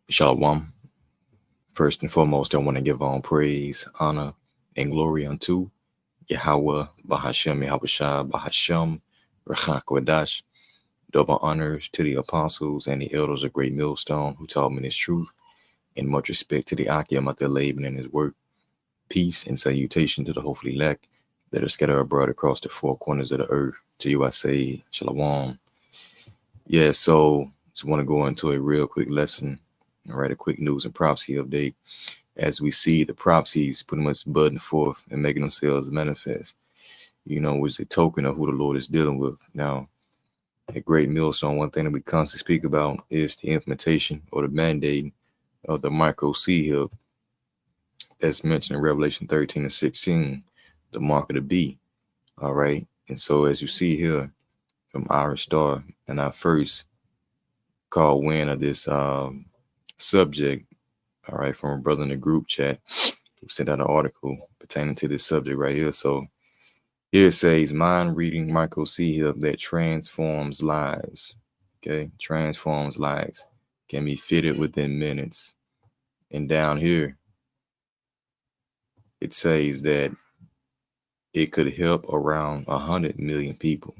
Shalom. First and foremost, I want to give all praise, honor, and glory unto Yahweh, Bahashem, Yahushua, Bahashem, Rachak Wadash. Double honors to the apostles and the elders of Great Millstone who taught me this truth, and much respect to the Akim out there laboring in his work. Peace and salutation to the hopefully elect that are scattered abroad across the four corners of the earth. To you I say, Shalom. Yeah, so just want to go into a real quick lesson. All right, a quick news and prophecy update. As we see the prophecies pretty much budding forth and making themselves manifest, which is a token of who the Lord is dealing with. Now, at Great Millstone, one thing that we constantly speak about is the implementation or the mandate of the micro C hub that's mentioned in Revelation 13 and 16, the mark of the B. All right. And so as you see here from our star and our first call win of this subject, all right, from a brother in the group chat who sent out an article pertaining to this subject right here. So here it says, mind reading micro C hub that transforms lives. Okay, transforms lives, can be fitted within minutes. And down here, it says that it could help around 100 million people.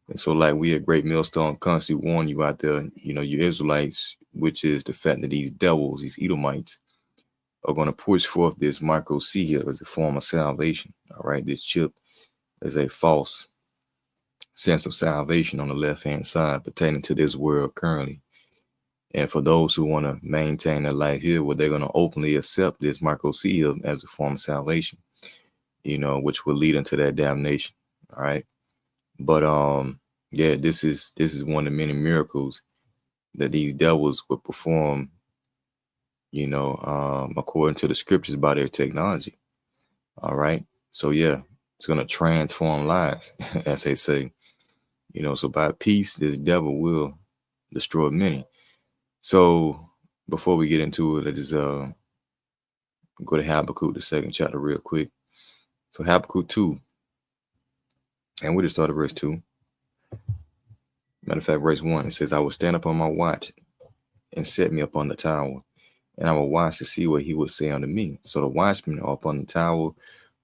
And so, like we at Great Millstone constantly warn you out there, you Israelites, which is the fact that these devils, these Edomites, are going to push forth this micro C here as a form of salvation. All right, this chip is a false sense of salvation on the left-hand side pertaining to this world currently. And for those who want to maintain their life here, well, they're going to openly accept this micro C here as a form of salvation, which will lead into that damnation. All right. But yeah, this is one of the many miracles that these devils would perform, according to the scriptures by their technology. All right. So yeah, it's gonna transform lives, as they say. So by peace, this devil will destroy many. So before we get into it, let's just go to Habakkuk, the second chapter, real quick. So Habakkuk 2. And we'll just start at verse 2. Matter of fact, verse 1, it says, I will stand upon my watch and set me upon the tower, and I will watch to see what he will say unto me. So the watchmen are upon the tower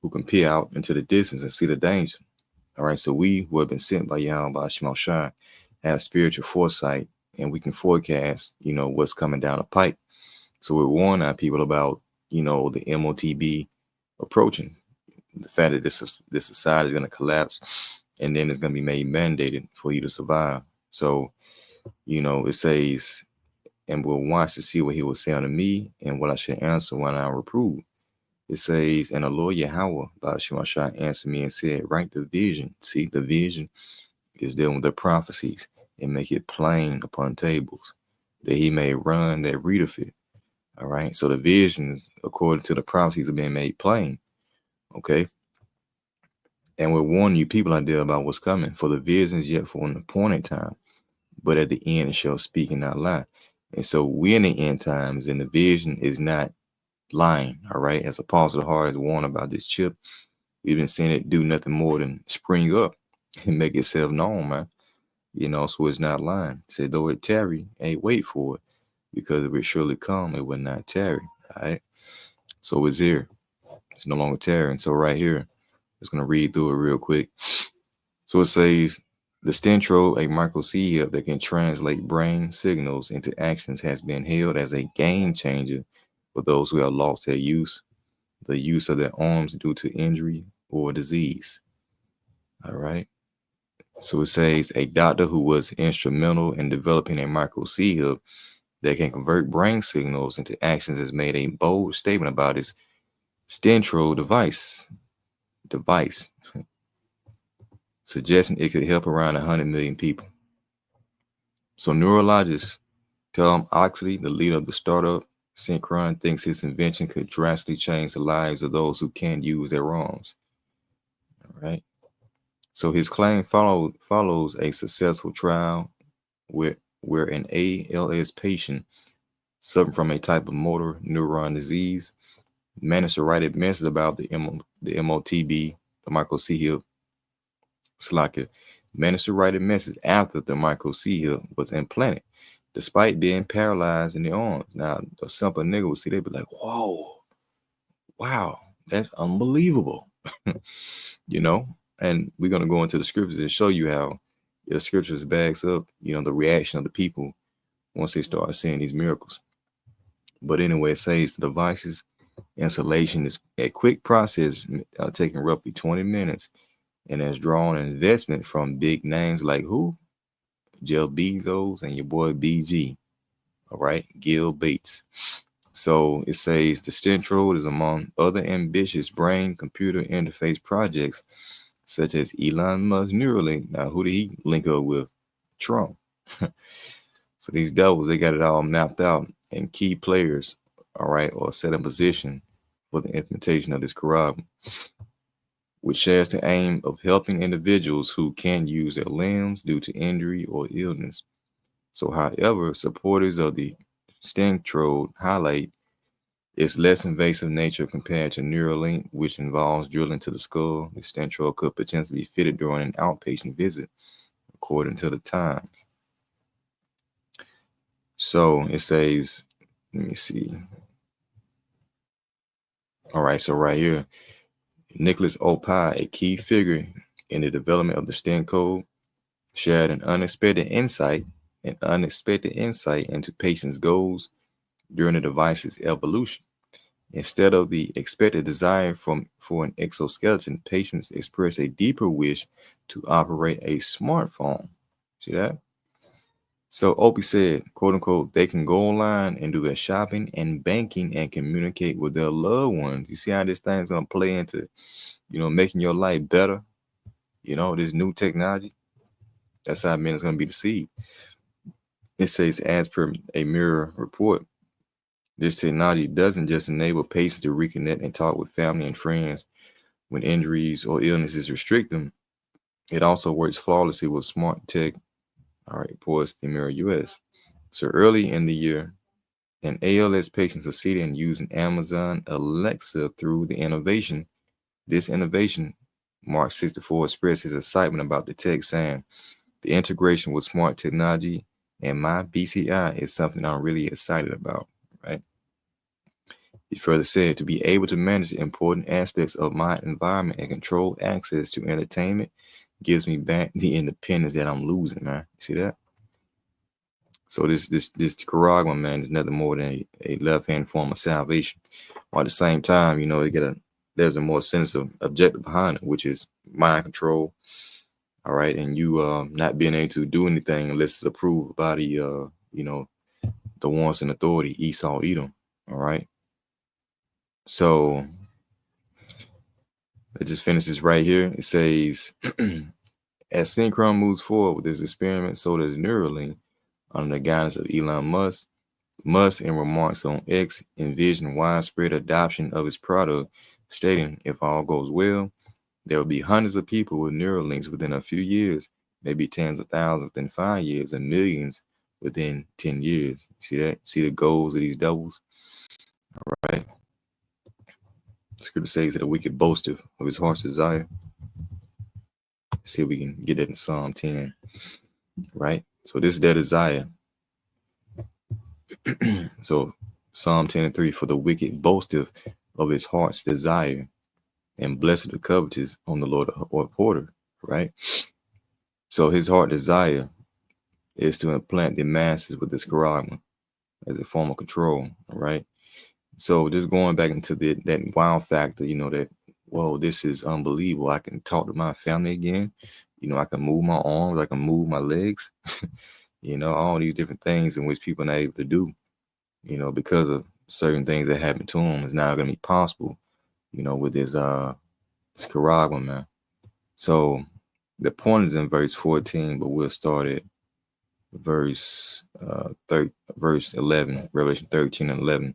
who can peer out into the distance and see the danger. All right, so we who have been sent by Yahweh by Shemel have spiritual foresight, and we can forecast, what's coming down the pipe. So we're warning our people about, the MOTB approaching. The fact that this society is going to collapse, and then it's going to be made mandated for you to survive. So, it says, and we'll watch to see what he will say unto me and what I should answer when I reprove. It says, and the Lord Yahweh by Shemashah answered me and said, write the vision. See, the vision is dealing with the prophecies and make it plain upon tables, that he may run that readeth it. All right. So the visions, according to the prophecies, are being made plain. Okay. And we're warning you people out there about what's coming, for the visions yet for an appointed time, but at the end it shall speak and not lie. And so we're in the end times, and the vision is not lying. All right. As Apostle of the Heart has warned about this chip, we've been seeing it do nothing more than spring up and make itself known, man. So it's not lying. It said, though it tarry, wait for it, because if it surely come, it will not tarry. All right. So it's here. It's no longer tarrying. So right here, just going to read through it real quick. So it says, the Stentro, a micro C hub that can translate brain signals into actions, has been hailed as a game changer for those who have lost the use of their arms due to injury or disease. All right. So it says, a doctor who was instrumental in developing a micro C hub that can convert brain signals into actions has made a bold statement about his Stentro device, suggesting it could help around 100 million people. So neurologist Tom Oxley, the leader of the startup Synchron, thinks his invention could drastically change the lives of those who can't use their arms. All right. So his claim follows a successful trial where an ALS patient suffering from a type of motor neuron disease managed to write a message about the MOTB, the micro C hub. Slaka managed to write a message after the micro C hub was implanted. despite being paralyzed in the arms. Now, a simple nigga would see, they'd be like, whoa, wow, that's unbelievable. You know, and we're going to go into the scriptures and show you how the scriptures backs up, you know, the reaction of the people once they start seeing these miracles. But anyway, it says the device's installation is a quick process, taking roughly 20 minutes, and has drawn an investment from big names like who? Jeff Bezos and your boy BG. All right, Gil Bates. So it says the Stentrode is among other ambitious brain-computer interface projects, such as Elon Musk's Neuralink. Now, who did he link up with? Trump. So these devils, they got it all mapped out, and key players, all right, are set in position for the implementation of this curriculum, which shares the aim of helping individuals who can't use their limbs due to injury or illness. So, however, supporters of the Stentrode highlight its less invasive nature compared to Neuralink, which involves drilling to the skull. The Stentrode could potentially be fitted during an outpatient visit, according to the Times. So it says, let me see. All right, so right here, Nicholas Opie, a key figure in the development of the Stentrode, shared an unexpected insight into patients' goals during the device's evolution. Instead of the expected desire for an exoskeleton, patients express a deeper wish to operate a smartphone. See that? So Opie said, quote unquote, they can go online and do their shopping and banking and communicate with their loved ones. You see how this thing's gonna play into, you know, making your life better. You know, this new technology. That's how men is gonna be deceived. It says, as per a Mirror report, this technology doesn't just enable patients to reconnect and talk with family and friends when injuries or illnesses restrict them. It also works flawlessly with smart tech. All right, reports the Mirror US. So early in the year, an ALS patient succeeded in using Amazon Alexa through the innovation. This innovation, Mark 64 expressed his excitement about the tech, saying, the integration with smart technology and my BCI is something I'm really excited about, right? He further said, to be able to manage important aspects of my environment and control access to entertainment gives me back the independence that I'm losing, man. You see that? So this charagma, man, is nothing more than a left-hand form of salvation. While at the same time, you know, there's a more sinister objective behind it, which is mind control. All right, and you not being able to do anything unless it's approved by the you know, the ones in authority, Esau, Edom. All right. So it just finishes right here. It says, as Synchron moves forward with this experiment, so does Neuralink under the guidance of Elon Musk. Musk, in remarks on X, envisioned widespread adoption of his product, stating, if all goes well, there will be hundreds of people with Neuralinks within a few years, maybe tens of thousands within 5 years, and millions within 10 years. See that? See the goals of these devils? All right. The scripture says that the wicked boasteth of his heart's desire. Let's see if we can get that in Psalm 10. Right? So this is their desire. So Psalm 10:3, for the wicked boasteth of his heart's desire, and blessed the covetous on the Lord or porter, right? So his heart desire is to implant the masses with this charagma as a form of control, right? So just going back into that wow factor, you know, that, whoa, this is unbelievable. I can talk to my family again. You know, I can move my arms, I can move my legs, you know, all these different things in which people are not able to do, you know, because of certain things that happen to them is now going to be possible, you know, with this charagma, man. So the point is in verse 14, but we'll start at verse 11, Revelation 13 and 11.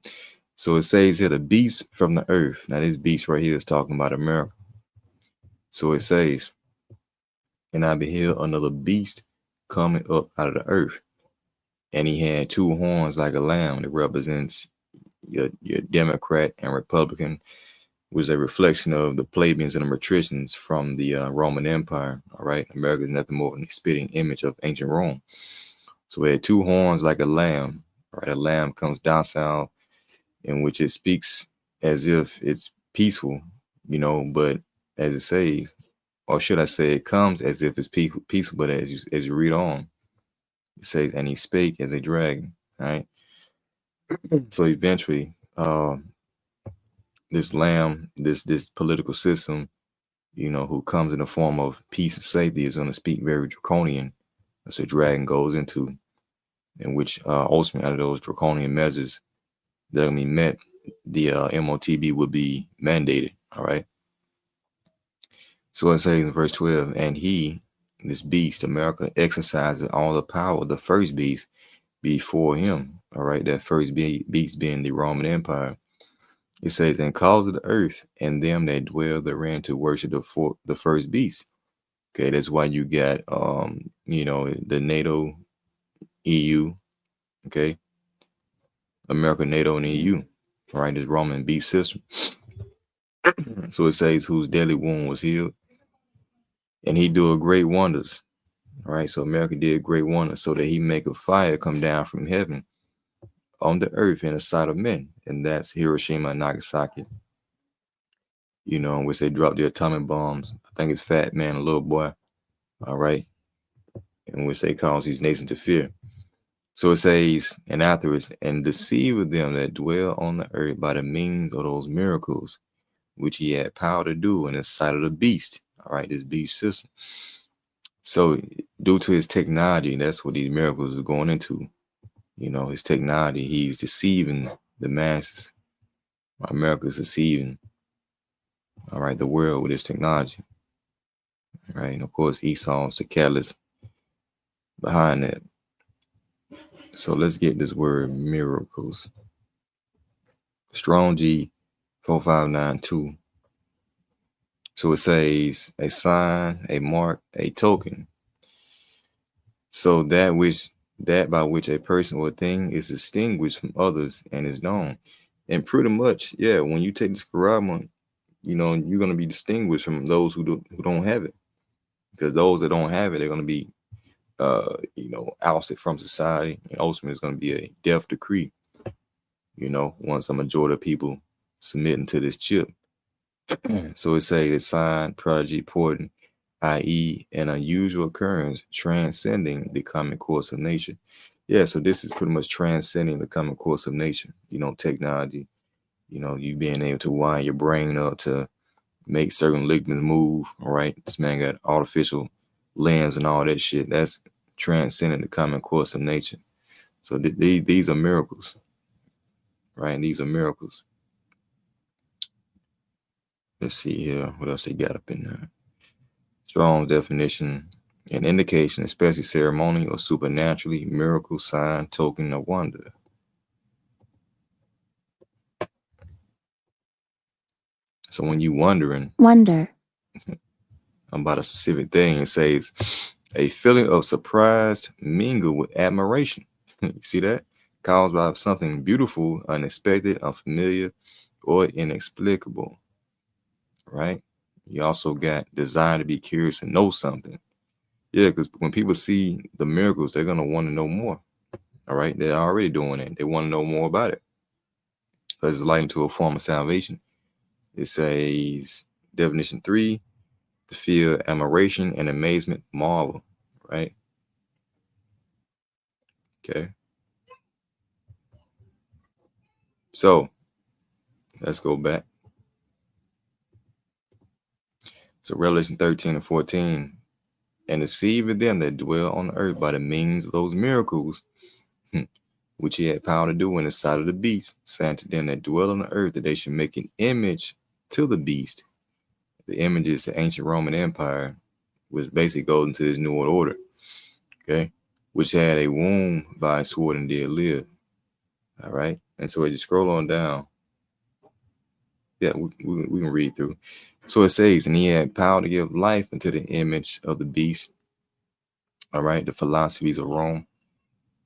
So it says here, the beast from the earth. Now this beast right here is talking about America. So it says, and I beheld another beast coming up out of the earth, and he had two horns like a lamb that represents your Democrat and Republican, was a reflection of the plebeians and the patricians from the Roman Empire. All right, America is nothing more than a spitting image of ancient Rome. So it had two horns like a lamb, right? A lamb comes docile, in which it speaks as if it's peaceful, but as it says, or should I say, it comes as if it's peaceful, but as you read on, it says, and he spake as a dragon, right? So eventually, this lamb, this political system, who comes in the form of peace and safety, is going to speak very draconian. That's what dragon goes into, in which ultimately, under those draconian measures that are going to be met, the MOTB will be mandated. All right. So it says in verse 12, and he, this beast, America, exercises all the power of the first beast before him. All right. That first beast being the Roman Empire. It says, and caused the earth and them that dwell therein to worship the first beast. Okay, that's why you got the NATO, EU, okay, America, NATO, and EU, right? This Roman beast system. So it says, whose deadly wound was healed, and he doeth great wonders. All right, so America did great wonders, so that he make a fire come down from heaven on the earth in the sight of men, and that's Hiroshima and Nagasaki. In which they dropped the atomic bombs. I think it's Fat Man, a little boy. All right, in which they cause these nations to fear. So it says, and afterwards, and deceive them that dwell on the earth by the means of those miracles, which he had power to do in the sight of the beast. All right, this beast system. So due to his technology, that's what these miracles is going into. His technology, he's deceiving the masses. America is deceiving, all right, the world with his technology. All right, and of course, Esau's the catalyst behind that. So let's get this word miracles. Strong G 4592. So it says a sign, a mark, a token. So that by which a person or thing is distinguished from others and is known. And pretty much, yeah, when you take this Quran, you're going to be distinguished from those who don't have it. Because those that don't have it, they're going to be ousted from society, and ultimately it's going to be a death decree. Once a majority of people submitting to this chip. So it says a sign, prodigy, portent, i.e., an unusual occurrence transcending the common course of nature. Yeah, so this is pretty much transcending the common course of nature. Technology. You being able to wind your brain up to make certain ligaments move. All right, this man got artificial limbs and all that shit. That's transcending the common course of nature. So these are miracles, right? These are miracles. Let's see here. What else they got up in there? Strong definition, an indication, especially ceremonial or supernaturally, miracle, sign, token, or wonder. So when you wonder about a specific thing, it says a feeling of surprise mingled with admiration. You see that? Caused by something beautiful, unexpected, unfamiliar, or inexplicable. Right? You also got desire to be curious and know something. Yeah, because when people see the miracles, they're going to want to know more. All right? They're already doing it. They want to know more about it. Because it's likened to a form of salvation. It says, definition 3, to feel admiration and amazement, marvel. Right? Okay. So, let's go back. So Revelation 13 and 14, and deceiving them that dwell on the earth by the means of those miracles, which he had power to do in the sight of the beast, saying to them that dwell on the earth that they should make an image to the beast. The image is the ancient Roman Empire, which basically goes into this new world order, okay, which had a womb by a sword and did live. All right, and so as you scroll on down, yeah, we can read through. So it says, and he had power to give life into the image of the beast. All right, the philosophies of Rome,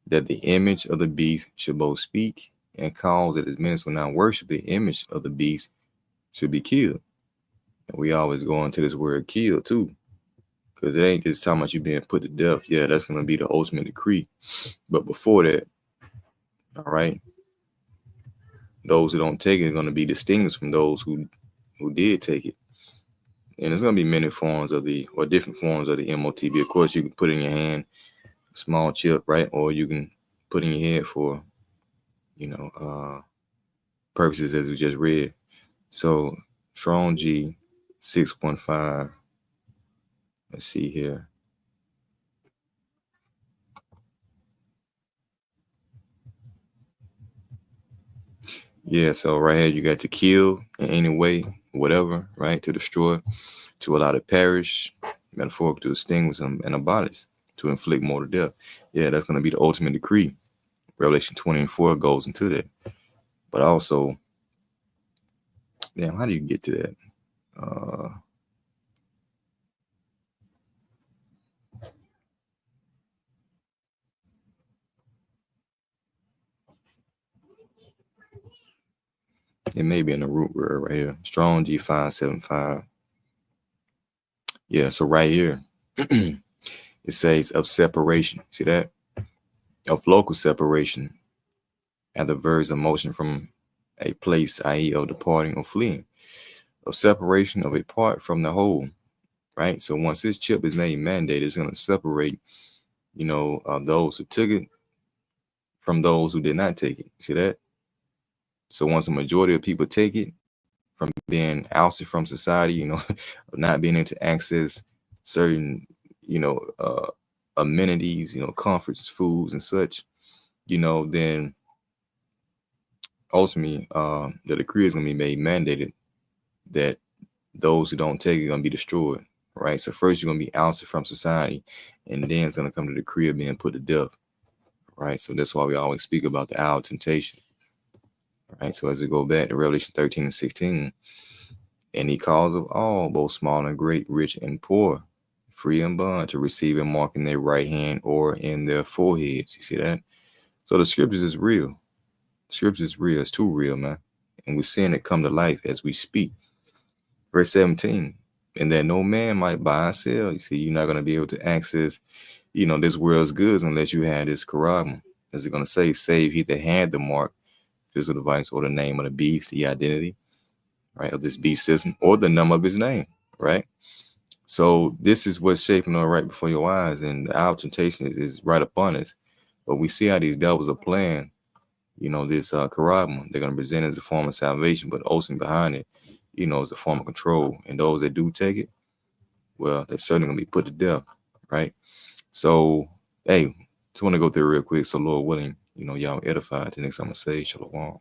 that the image of the beast should both speak and cause that his ministers will not worship the image of the beast should be killed. And we always go into this word kill too, Because it ain't just talking about you being put to death. Yeah, that's going to be the ultimate decree. But before that, all right, those who don't take it are going to be distinguished from those who did take it. And there's going to be many forms of different forms of the MOTB. Of course, you can put in your hand a small chip, right? Or you can put in your head for, purposes as we just read. So strong G 615. Let's see here. Yeah, so right here you got to kill in any way, whatever, right? To destroy, to allow to perish, metaphorical to extinguish and abolish, to inflict mortal death. Yeah, that's going to be the ultimate decree. Revelation 20:4 goes into that. But also, damn, how do you get to that? It may be in the root word right here. Strong G575. Yeah, so right here, it says of separation. See that? Of local separation and the verbs of motion from a place, i.e. of departing or fleeing. Of separation of a part from the whole, right? So once this chip is made mandated, it's going to separate, those who took it from those who did not take it. See that? So once a majority of people take it, from being ousted from society, of not being able to access certain, amenities, comforts, foods and such, then ultimately the decree is going to be made mandated that those who don't take it are going to be destroyed, right? So first you're going to be ousted from society, and then it's going to come to the decree of being put to death, right? So that's why we always speak about the hour of temptation, right? So as we go back to Revelation 13:16, and he calls of all, both small and great, rich and poor, free and bond, to receive a mark in their right hand or in their foreheads. You see that? So the scriptures is real. Scripture is real. It's too real, man. And we're seeing it come to life as we speak. Verse 17, and that no man might buy or sell. You see, you're not going to be able to access, this world's goods unless you had this charagma. As it's going to say, save he that had the mark, physical device, or the name of the beast, the identity, right, of this beast system, or the number of his name, right? So this is what's shaping on right before your eyes, and the hour of temptation is right upon us. But we see how these devils are playing, this charagma. They're going to present it as a form of salvation, but ultimately behind it, is a form of control. And those that do take it, well, they're certainly going to be put to death, right? So, hey, just want to go through real quick. So, Lord willing, y'all edified. The next I'm going to say, shalom.